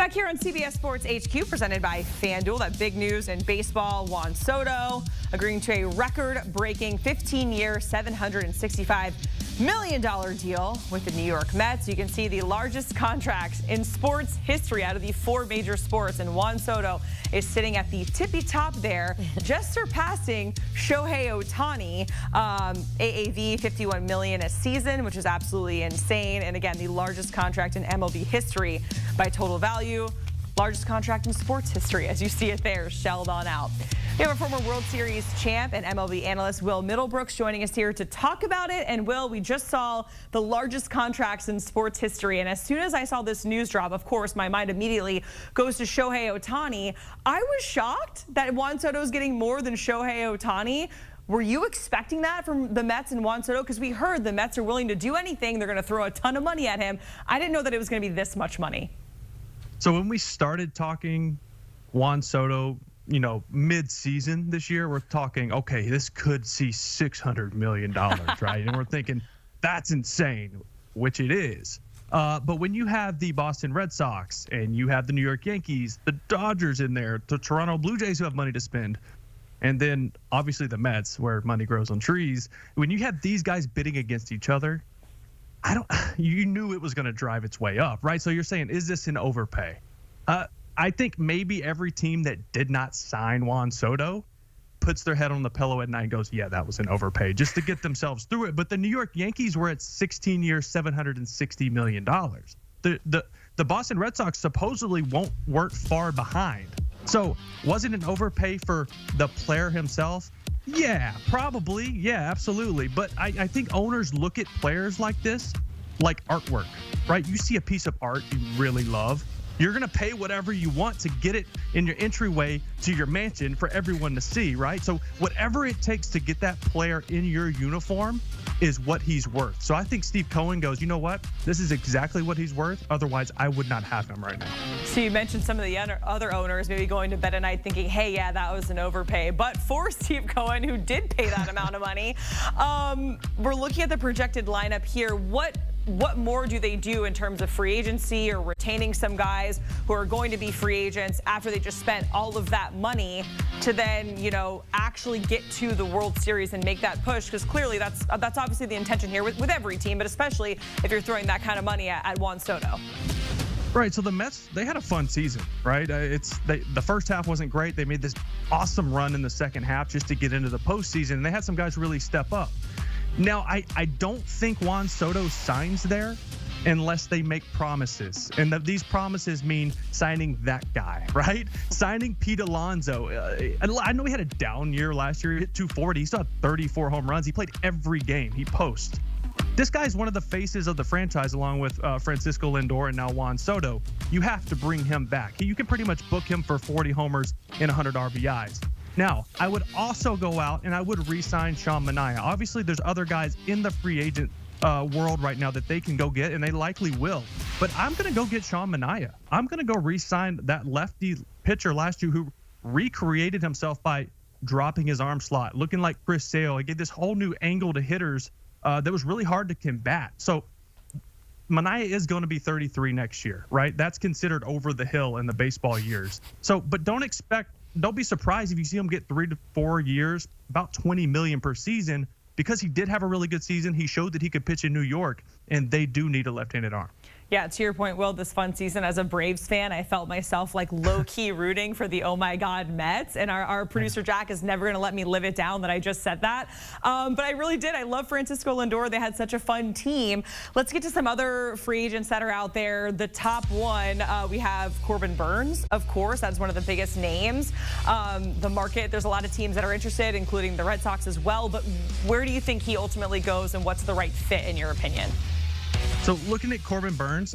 Back here on CBS Sports HQ, presented by FanDuel. That big news in baseball, Juan Soto agreeing to a record-breaking 15-year, $765 million deal with the New York Mets. You can see the largest contract in sports history out of the four major sports, and Juan Soto is sitting at the tippy top there, just surpassing Shohei Ohtani. AAV $51 million a season, which is absolutely insane. And again, the largest contract in MLB history by total value. Largest contract in sports history, as you see it there, shelled on out. We have a former World Series champ and MLB analyst, Will Middlebrooks, joining us here to talk about it. And Will, we just saw the largest contracts in sports history. And as soon as I saw this news drop, of course, my mind immediately goes to Shohei Ohtani. I was shocked that Juan Soto is getting more than Shohei Ohtani. Were you expecting that from the Mets and Juan Soto? Because we heard the Mets are willing to do anything. They're going to throw a ton of money at him. I didn't know that it was going to be this much money. So when we started talking Juan Soto, mid-season this year, we're talking, okay, this could see $600 million, right? And we're thinking, that's insane, which it is. But when you have the Boston Red Sox and you have the New York Yankees, the Dodgers in there, the Toronto Blue Jays who have money to spend, and then obviously the Mets where money grows on trees, when you have these guys bidding against each other, you knew it was going to drive its way up, right? So you're saying, is this an overpay? I think maybe every team that did not sign Juan Soto puts their head on the pillow at night and goes, yeah, that was an overpay, just to get themselves through it. But the New York Yankees were at 16 years, $760 million. The Boston Red Sox supposedly weren't far behind. So was it an overpay for the player himself? Yeah, probably. Yeah, absolutely. But I think owners look at players like this, like artwork, right? You see a piece of art you really love. You're going to pay whatever you want to get it in your entryway to your mansion for everyone to see, right? So whatever it takes to get that player in your uniform is what he's worth. So I think Steve Cohen goes, you know what? This is exactly what he's worth. Otherwise, I would not have him right now. So you mentioned some of the other owners maybe going to bed at night thinking, hey, yeah, that was an overpay. But for Steve Cohen, who did pay that amount of money, we're looking at the projected lineup here. What more do they do in terms of free agency or retaining some guys who are going to be free agents after they just spent all of that money to then, actually get to the World Series and make that push? Because clearly that's obviously the intention here with every team, but especially if you're throwing that kind of money at Juan Soto. Right, so the Mets, they had a fun season, right? The first half wasn't great. They made this awesome run in the second half just to get into the postseason, and they had some guys really step up. Now, I don't think Juan Soto signs there unless they make promises. And these promises mean signing that guy, right? Signing Pete Alonso. I know he had a down year last year. He hit 240. He still had 34 home runs. He played every game. He posts. This guy's one of the faces of the franchise, along with Francisco Lindor and now Juan Soto. You have to bring him back. You can pretty much book him for 40 homers and 100 RBIs. Now, I would also go out and I would re-sign Sean Manaea. Obviously, there's other guys in the free agent world right now that they can go get, and they likely will. But I'm going to go get Sean Manaea. I'm going to go re-sign that lefty pitcher last year who recreated himself by dropping his arm slot, looking like Chris Sale. He gave this whole new angle to hitters that was really hard to combat. So Manaea is going to be 33 next year, right? That's considered over the hill in the baseball years. So, but don't be surprised if you see him get 3 to 4 years, about $20 million per season, because he did have a really good season. He showed that he could pitch in New York, and they do need a left-handed arm. Yeah, to your point, Will, this fun season as a Braves fan, I felt myself like low-key rooting for the oh my God Mets, and our producer Jack is never going to let me live it down that I just said that. But I really did. I love Francisco Lindor. They had such a fun team. Let's get to some other free agents that are out there. The top one, we have Corbin Burnes, of course. That's one of the biggest names. The market, there's a lot of teams that are interested, including the Red Sox as well. But where do you think he ultimately goes, and what's the right fit in your opinion? So looking at Corbin Burnes,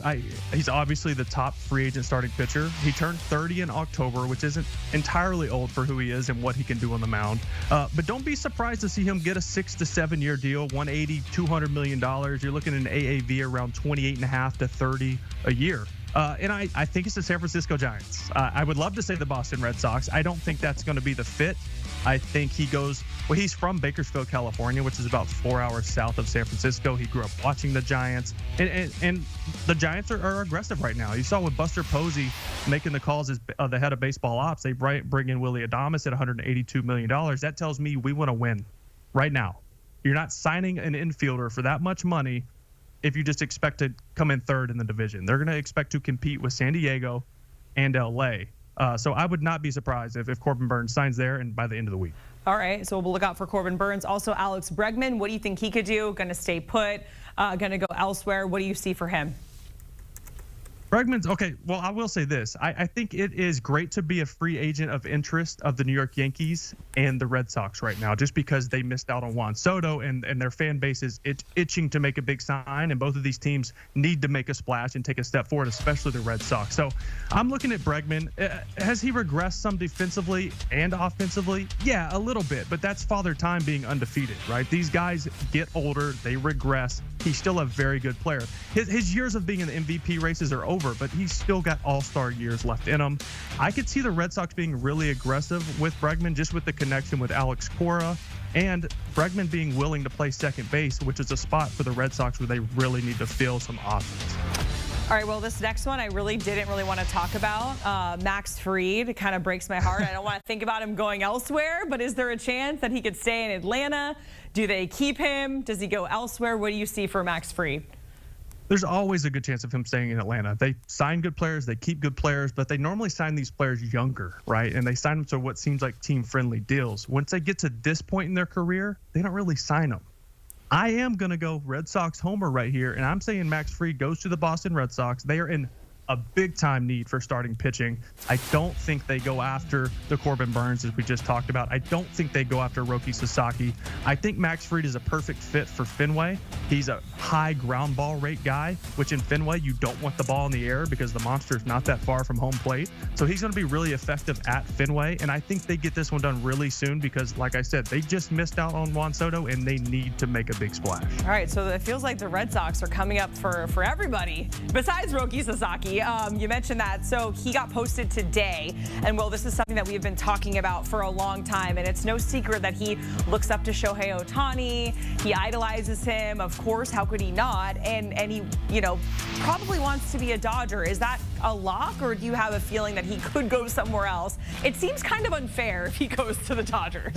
he's obviously the top free agent starting pitcher. He turned 30 in October, which isn't entirely old for who he is and what he can do on the mound. But don't be surprised to see him get a 6 to 7 year deal, $180, $200 million. You're looking at an AAV around 28.5 to 30 a year. And I think it's the San Francisco Giants. I would love to say the Boston Red Sox. I don't think that's going to be the fit. I think he goes Well, he's from Bakersfield, California, which is about 4 hours south of San Francisco. He grew up watching the Giants, and the Giants are aggressive right now. You saw with Buster Posey making the calls as the head of baseball ops. They bring in Willie Adames at $182 million. That tells me we want to win right now. You're not signing an infielder for that much money if you just expect to come in third in the division. They're going to expect to compete with San Diego and LA. So I would not be surprised if Corbin Burnes signs there and by the end of the week. All right, so we'll look out for Corbin Burnes. Also, Alex Bregman, what do you think he could do? Going to stay put, going to go elsewhere? What do you see for him? Bregman's okay. Well, I will say this. I think it is great to be a free agent of interest of the New York Yankees and the Red Sox right now, just because they missed out on Juan Soto and their fan base is itching to make a big sign. And both of these teams need to make a splash and take a step forward, especially the Red Sox. So I'm looking at Bregman. Has he regressed some defensively and offensively? Yeah, a little bit, but that's Father Time being undefeated, right? These guys get older, they regress. He's still a very good player. His years of being in the MVP races are over, but he's still got all-star years left in him. I could see the Red Sox being really aggressive with Bregman, just with the connection with Alex Cora and Bregman being willing to play second base, which is a spot for the Red Sox where they really need to fill some offense. All right, well, this next one I really didn't want to talk about. Max Fried kind of breaks my heart. I don't want to think about him going elsewhere, but is there a chance that he could stay in Atlanta? Do they keep him? Does he go elsewhere? What do you see for Max Fried? There's always a good chance of him staying in Atlanta. They sign good players, they keep good players, but they normally sign these players younger, right? And they sign them to what seems like team-friendly deals. Once they get to this point in their career, they don't really sign them. I am going to go Red Sox homer right here, and I'm saying Max Fried goes to the Boston Red Sox. They are in a big-time need for starting pitching. I don't think they go after the Corbin Burnes, as we just talked about. I don't think they go after Roki Sasaki. I think Max Fried is a perfect fit for Fenway. He's a high ground ball rate guy, which in Fenway, you don't want the ball in the air because the monster is not that far from home plate. So he's going to be really effective at Fenway, and I think they get this one done really soon because, like I said, they just missed out on Juan Soto, and they need to make a big splash. All right, so it feels like the Red Sox are coming up for everybody besides Roki Sasaki. You mentioned that. So he got posted today. And, well, this is something that we've been talking about for a long time. And it's no secret that he looks up to Shohei Ohtani. He idolizes him. Of course, how could he not? And he, probably wants to be a Dodger. Is that a lock, or do you have a feeling that he could go somewhere else? It seems kind of unfair if he goes to the Dodgers.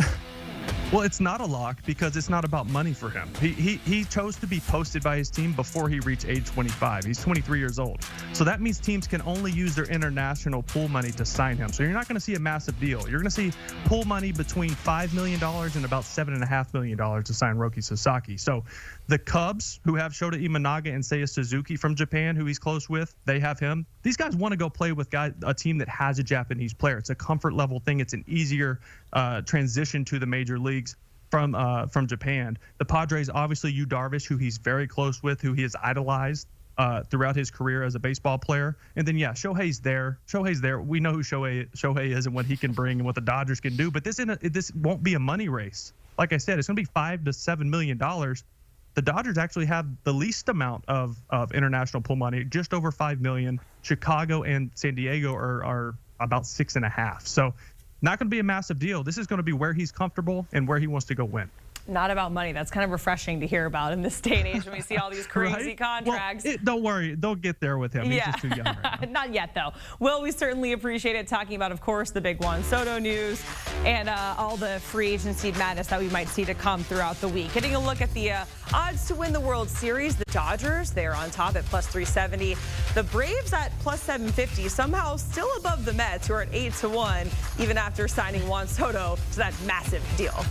Well, it's not a lock because it's not about money for him. He chose to be posted by his team before he reached age 25. He's 23 years old. So that means teams can only use their international pool money to sign him. So you're not going to see a massive deal. You're going to see pool money between $5 million and about $7.5 million to sign Roki Sasaki. So the Cubs, who have Shota Imanaga and Seiya Suzuki from Japan, who he's close with, they have him. These guys want to go play with a team that has a Japanese player. It's a comfort level thing. It's an easier transition to the major leagues from Japan. The Padres, obviously, Yu Darvish, who he's very close with, who he has idolized throughout his career as a baseball player. And then, yeah, Shohei's there. We know who Shohei is and what he can bring and what the Dodgers can do. But this won't be a money race. Like I said, it's going to be $5 to $7 million. The Dodgers actually have the least amount of international pool money, just over $5 million. Chicago and San Diego are about 6.5. So not going to be a massive deal. This is going to be where he's comfortable and where he wants to go win. Not about money. That's kind of refreshing to hear about in this day and age when we see all these crazy right? contracts. Well, don't worry. They'll get there with him. He's just too young right now. Not yet, though. Well, we certainly appreciate it talking about, of course, the big Juan Soto news and all the free agency madness that we might see to come throughout the week. Getting a look at the odds to win the World Series. The Dodgers, they're on top at plus 370. The Braves at plus 750. Somehow still above the Mets, who are at 8-1, even after signing Juan Soto to that massive deal.